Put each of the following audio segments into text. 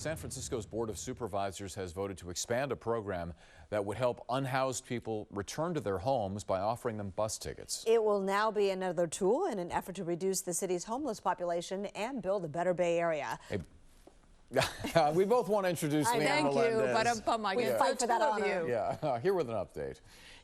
San Francisco's Board of Supervisors has voted to expand a program that would help unhoused people return to their homes by offering them bus tickets. It will now be another tool in an effort to reduce the city's homeless population and build a better Bay Area. Hey, we both want to introduce Leanne Melendez. Thank you, but I We fight for that honor. Yeah, here with an update.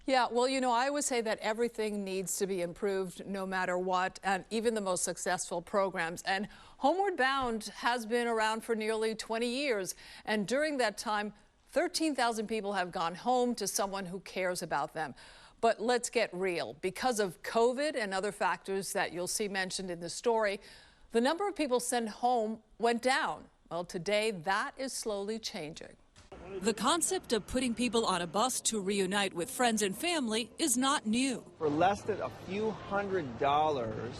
Yeah, well, you know, I always say that everything needs to be improved no matter what, and even the most successful programs. And Homeward Bound has been around for nearly 20 years. And during that time, 13,000 people have gone home to someone who cares about them. But let's get real. Because of COVID and other factors that you'll see mentioned in the story, the number of people sent home went down. Well, today that is slowly changing. The concept of putting people on a bus to reunite with friends and family is not new. For less than a few $100s,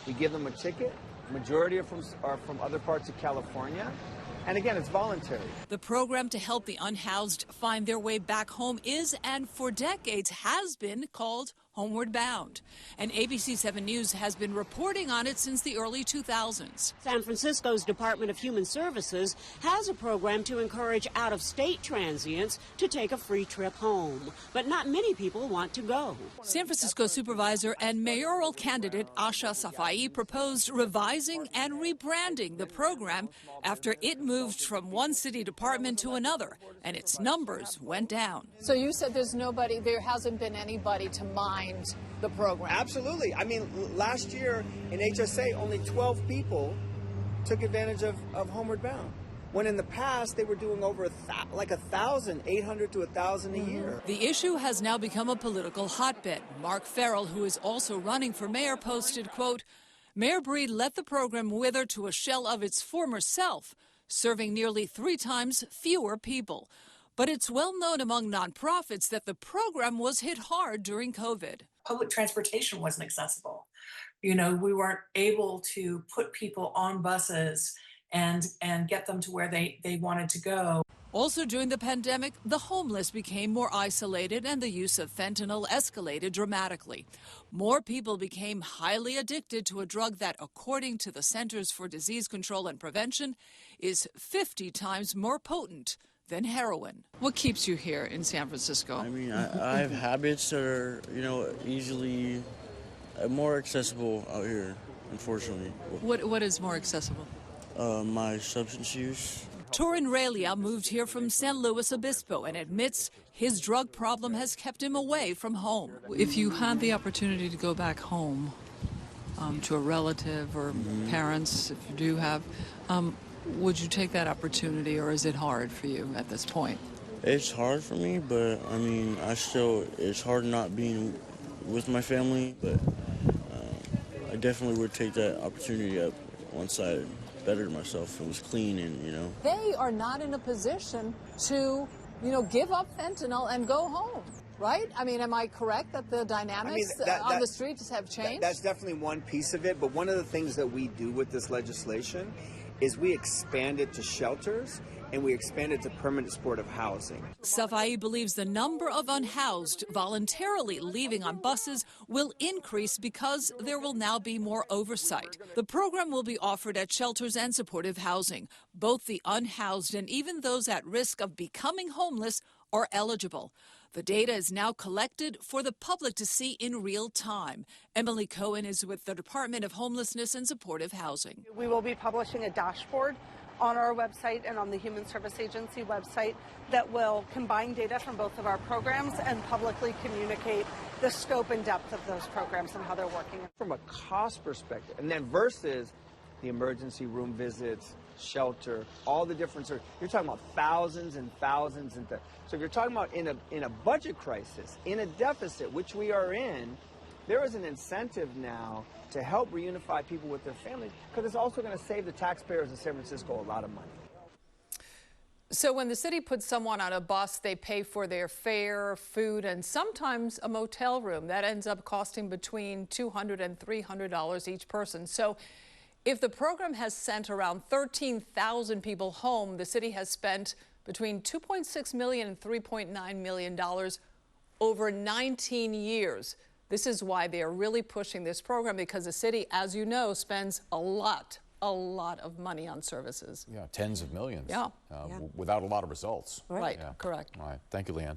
we give them a ticket. Majority are from other parts of California. And again, it's voluntary. The program to help the unhoused find their way back home is, and for decades has been, called Homeward Bound. And ABC 7 News has been reporting on it since the early 2000s. San Francisco's Department of Human Services has a program to encourage out-of-state transients to take a free trip home. But not many people want to go. San Francisco supervisor and mayoral candidate Asha Safai proposed revising and rebranding the program after it moved from one city department to another, and its numbers went down. So you said there hasn't been anybody to mind the program. Absolutely. I mean, last year in HSA, only 12 people took advantage of Homeward Bound. When in the past, they were doing over 1,000, 800 to 1,000 a year. The issue has now become a political hotbed. Mark Farrell, who is also running for mayor, posted, quote, "Mayor Breed let the program wither to a shell of its former self, serving nearly 3 times fewer people. But it's well known among nonprofits that the program was hit hard during COVID. Public transportation wasn't accessible. You know, we weren't able to put people on buses and get them to where they wanted to go. Also during the pandemic, the homeless became more isolated and the use of fentanyl escalated dramatically. More people became highly addicted to a drug that, according to the Centers for Disease Control and Prevention, is 50 times more potent than heroin. What keeps you here in San Francisco? I mean, I have habits that are, easily more accessible out here, unfortunately. What is more accessible? My substance use. Torin Raylia moved here from San Luis Obispo and admits his drug problem has kept him away from home. If you had the opportunity to go back home to a relative or parents, if you do have, would you take that opportunity, or is it hard for you at this point? It's hard for me, but I mean, it's hard not being with my family, but I definitely would take that opportunity up once I bettered myself and was clean and, They are not in a position to, give up fentanyl and go home, right? I mean, am I correct that the dynamics on the streets have changed? That's definitely one piece of it, but one of the things that we do with this legislation is we expand it to shelters and we expand it to permanent supportive housing. Safai believes the number of unhoused voluntarily leaving on buses will increase because there will now be more oversight. The program will be offered at shelters and supportive housing. Both the unhoused and even those at risk of becoming homeless are eligible. The data is now collected for the public to see in real time. Emily Cohen is with the Department of Homelessness and Supportive Housing. We will be publishing a dashboard on our website and on the Human Service Agency website that will combine data from both of our programs and publicly communicate the scope and depth of those programs and how they're working. From a cost perspective, and then versus the emergency room visits, shelter, all the different sorts, you're talking about thousands and thousands and so if you're talking about in a budget crisis, in a deficit, which we are in, there is an incentive now to help reunify people with their families, because it's also going to save the taxpayers of San Francisco a lot of money. So when the city puts someone on a bus, they pay for their fare, food, and sometimes a motel room. That ends up costing between $200 and $300 each person. So if the program has sent around 13,000 people home, the city has spent between $2.6 million and $3.9 million over 19 years. This is why they are really pushing this program, because the city, as you know, spends a lot a lot of money on services. Yeah, tens of millions. Yeah. Without a lot of results. Right, Yeah. correct. All right. Thank you, Leanne.